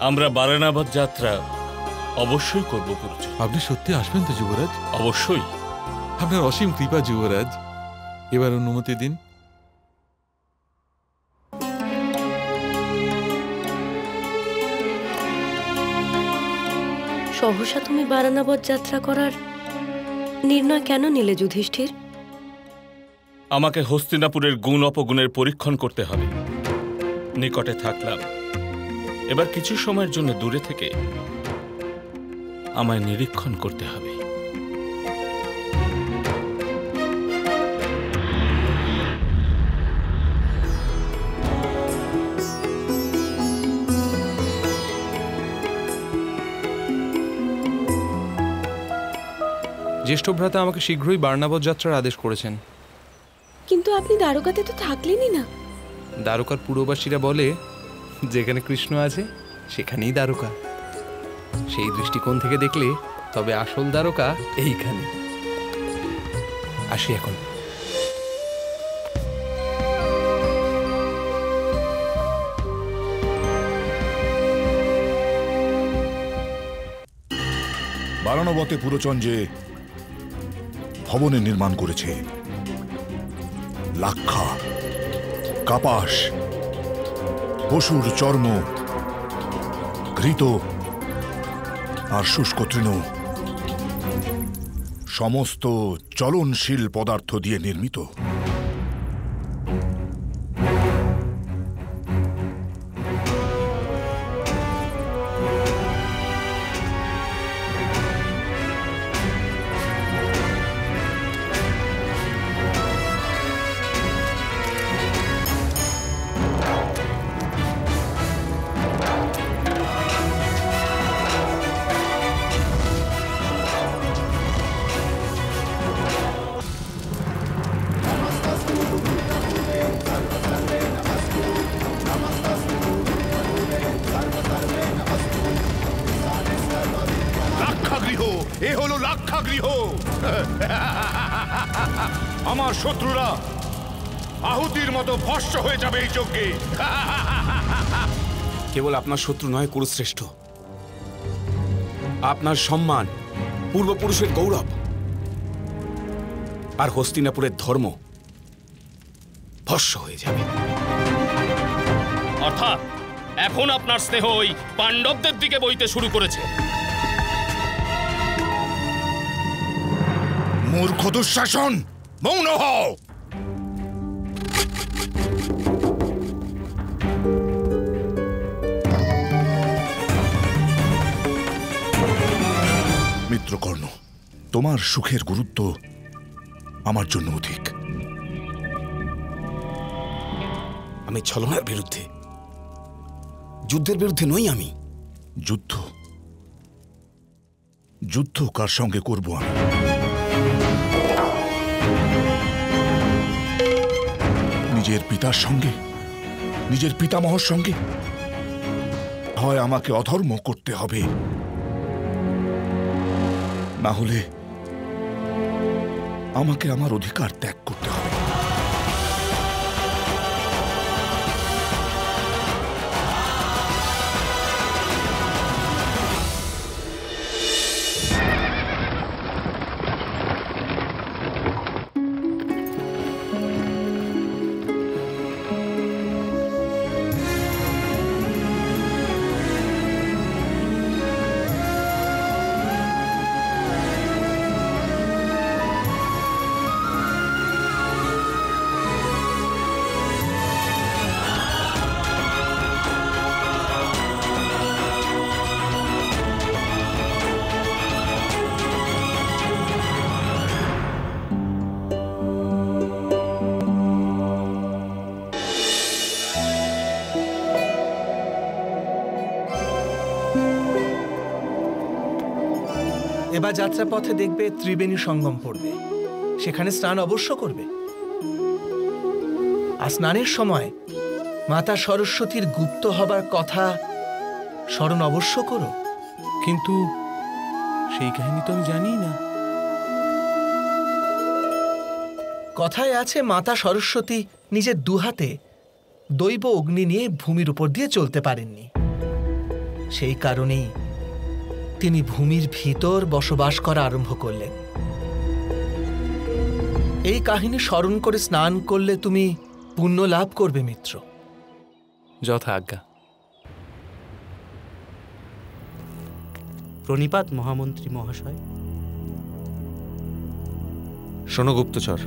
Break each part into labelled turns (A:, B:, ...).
A: আমরা বারানাবত যাত্রা অবশ্যই করব গুরুজি।
B: আপনি সত্যি আসবেন তো যুবরাজ?
A: অবশ্যই।
B: আপনার অসীম কৃপা যুবরাজ, এবার অনুমতি দিন।
C: সহসা তুমি বারানাবত যাত্রা করার নির্ণয় কেন নিলে যুধিষ্ঠির?
A: আমাকে হস্তিনাপুরের গুণ অপগুণের পরীক্ষণ করতে হবে। নিকটে থাকলাম, এবার কিছু সময়ের জন্য দূরে থেকে আমায় নিরীক্ষণ করতে হবে।
D: জ্যেষ্ঠ ভ্রাতা আমাকে শীঘ্রই বারানাবত যাত্রার আদেশ করেছেন।
C: কিন্তু আপনি দ্বারকাতে তো থাকলেনই না।
D: দ্বারকার পুরবাসীরা বলে, যেখানে কৃষ্ণ আছে সেখানেই দ্বারকা। সেই দৃষ্টিকোণ থেকে দেখলে তবে আসল দ্বারকা এইখানে। আসি এখন।
E: বারানবতে পুরোচন যে ভবনে নির্মাণ করেছে, লাক্ষা, কাপাস, পশুর চর্ম, ঘৃত আর শুষ্ক তৃণ, সমস্ত চলনশীল পদার্থ দিয়ে নির্মিত। আমার শত্রুরা আহুতির মতো ভস্ম হয়ে যাবে এই যজ্ঞে।
F: কেবল আপনার শত্রু নয় কুরুশ্রেষ্ঠ, আপনার সম্মান, পূর্বপুরুষের গৌরব আর হস্তিনাপুরের ধর্ম ভস্ম হয়ে যাবে।
A: অর্থাৎ এখন আপনার স্নেহ ওই পাণ্ডবদের দিকে বইতে শুরু করেছে।
E: মূর্খ দুঃশাসন, মৌন হও। মিত্রকর্ণ, তোমার সুখের গুরুত্ব আমার জন্য অধিক।
F: আমি ছলনার বিরুদ্ধে, যুদ্ধের বিরুদ্ধে নই। আমি
E: যুদ্ধ যুদ্ধ কার সঙ্গে করব আমি? নিজের পিতার সঙ্গে, নিজের পিতামহর সঙ্গে? হয় আমাকে অধর্ম করতে হবে, না হলে আমাকে আমার অধিকার ত্যাগ করতে হবে।
G: এবার যাত্রাপথে দেখবে ত্রিবেণী সঙ্গম পড়বে, সেখানে স্নান অবশ্য করবে। আর স্নানের সময় মাতা সরস্বতীর গুপ্ত হবার কথা স্মরণ অবশ্য করো।
D: কিন্তু সেই কাহিনী তো আমি জানি না।
G: কথায় আছে মাতা সরস্বতী নিজের দুহাতে দৈব অগ্নি নিয়ে ভূমির উপর দিয়ে চলতে পারেননি। সেই কারণেই তিনি ভূমির ভিতর বসবাস করা আরম্ভ করলেন। এই কাহিনী স্মরণ করে স্নান করলে তুমি পুণ্য লাভ করবে মিত্র।
D: যথা আজ্ঞা।
H: প্রণিপাত মহামন্ত্রী মহাশয়।
I: শোনো গুপ্তচর,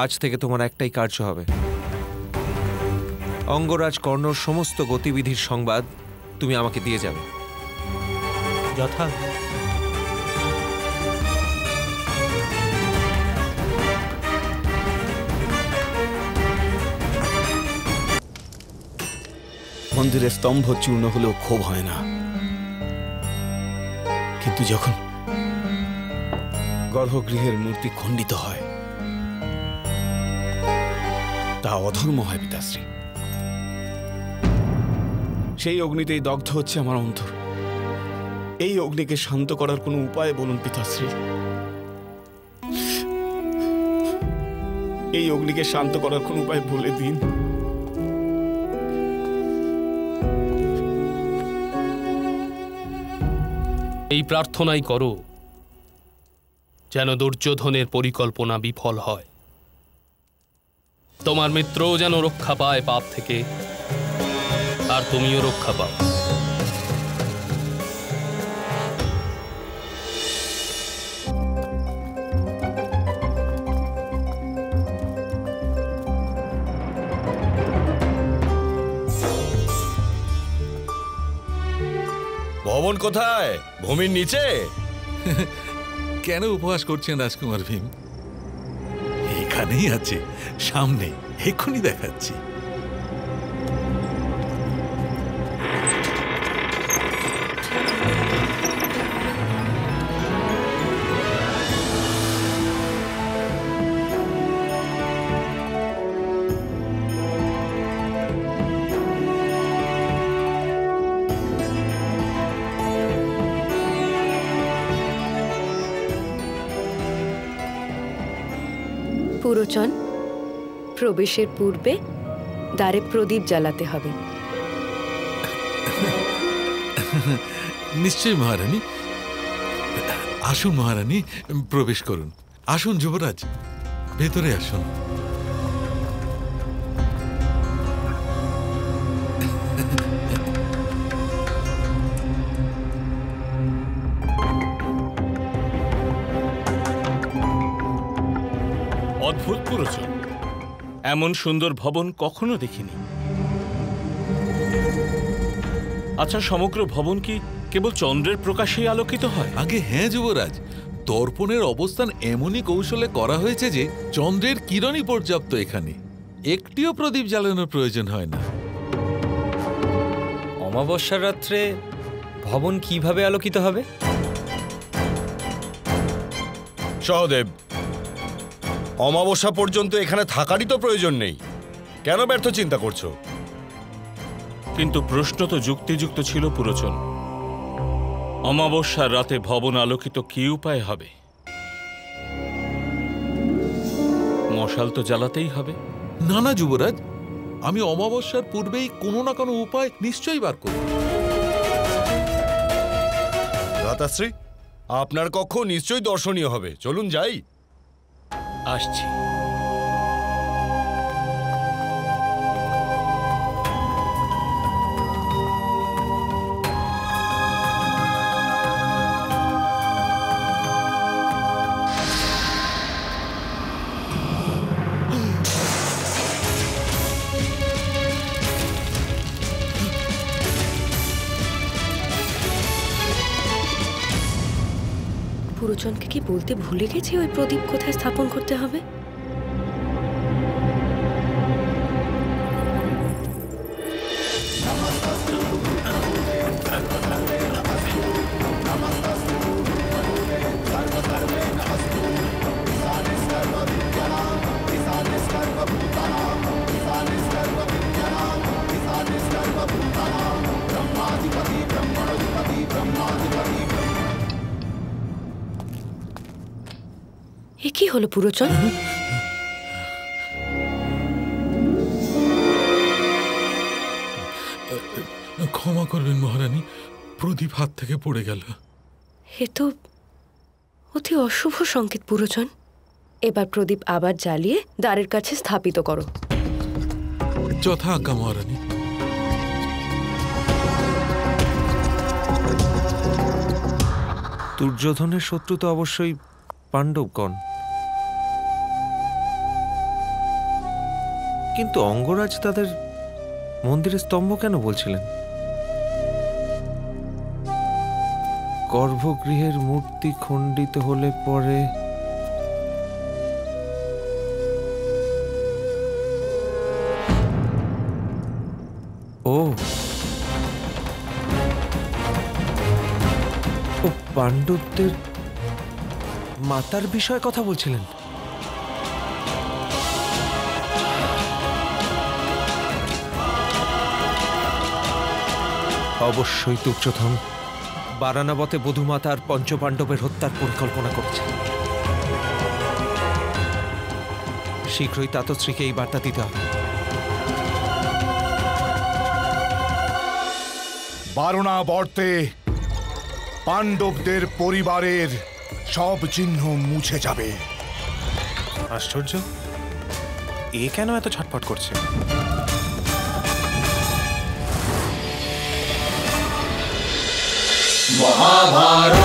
I: আজ থেকে তোমার একটাই কার্য হবে। অঙ্গরাজ কর্ণর সমস্ত গতিবিধির সংবাদ তুমি আমাকে দিয়ে যাবে।
H: যথা।
F: মন্দিরের স্তম্ভ চূর্ণ হলেও ক্ষোভ হয় না, কিন্তু যখন গর্ভগৃহের মূর্তি খণ্ডিত হয় তা অধর্ম হয় পিতাশ্রী। সেই অগ্নিতেই দগ্ধ হচ্ছে আমার অন্তর। এই অগ্নিকে শান্ত করার কোনো উপায় বলুন পিতাশ্রী। এই অগ্নিকে শান্ত করার কোনো উপায় বলে দিন।
J: এই প্রার্থনাই করো যেন দুর্যোধনের পরিকল্পনা বিফল হয়, তোমার মিত্রও যেন রক্ষা পায় পাপ থেকে, আর তুমিও রক্ষা পাও।
E: ভবন কোথায়? ভূমির নিচে?
B: কেন উপহাস করছেন রাজকুমার ভীম? এখানেই আছে, সামনে, এক্ষুনি দেখাচ্ছি।
C: পুরোচন, প্রবেশের পূর্বে দ্বারে প্রদীপ জ্বালাতে হবে।
B: নিশ্চয় মহারানী। আসুন মহারানী, প্রবেশ করুন। আসুন যুবরাজ, ভেতরে আসুন।
A: অদ্ভুত পুরোচন, এমন সুন্দর ভবন কখনো দেখিনি। আচ্ছা, সমগ্র ভবন কি কেবল চন্দ্রের প্রকাশেই আলোকিত হয়?
B: আগে হ্যাঁ যুবরাজ, দর্পণের অবস্থান এমনই কৌশলে করা হয়েছে যে চন্দ্রের কিরণই পর্যাপ্ত এখানে। একটিও প্রদীপ জ্বালানোর প্রয়োজন হয় না।
I: অমাবস্যার রাত্রে ভবন কিভাবে আলোকিত হবে?
E: সহদেব, অমাবস্যা পর্যন্ত এখানে থাকারই তো প্রয়োজন নেই, কেন ব্যর্থ চিন্তা করছো?
A: কিন্তু প্রশ্ন তো যুক্তিযুক্ত ছিল পুরোচন। অমাবস্যার রাতে ভবন আলোকিত কি উপায় হবে? মশাল তো জ্বালাতেই হবে।
B: না না যুবরাজ, আমি অমাবস্যার পূর্বেই কোনো না কোনো উপায় নিশ্চয়ই বার করব।
E: রাতাশ্রী, আপনার কক্ষ নিশ্চয়ই দর্শনীয় হবে, চলুন যাই।
A: আসছি।
C: পুরোচনকে কি বলতে ভুলে গেছি ওই প্রদীপ কোথায় স্থাপন করতে হবে? এ কি হলো পুরোচন?
B: ক্ষমা করবেন মহারানী, প্রদীপ হাত থেকে পড়ে গেল।
C: এ তো অতি অশুভ সংকেত পুরোজন। এবার প্রদীপ আবার জ্বালিয়ে দ্বারের কাছে স্থাপিত করো।
B: যথা আজ্ঞা মহারানী।
I: দুর্যোধনের শত্রু তো অবশ্যই পাণ্ডবগণ, কিন্তু অঙ্গরাজ তাদের মন্দিরের স্তম্ভ কেন বলছিলেন? গর্ভগৃহের মূর্তি খণ্ডিত হলে পরে ও পাণ্ডবদের মাতার বিষয়ে কথা বলছিলেন। অবশ্যই দুর্যোধন বারানাবতে বধূমাতার পঞ্চপাণ্ডবের হত্যার পরিকল্পনা করছে। শীঘ্রই তাতশ্রীকে এই বার্তা দিতে হবে।
E: বারণাবর্তে পাণ্ডবদের পরিবারের সব চিহ্ন মুছে যাবে।
K: আশ্চর্য, এ কেন এত ছটফট করছে?
L: মহাভারত।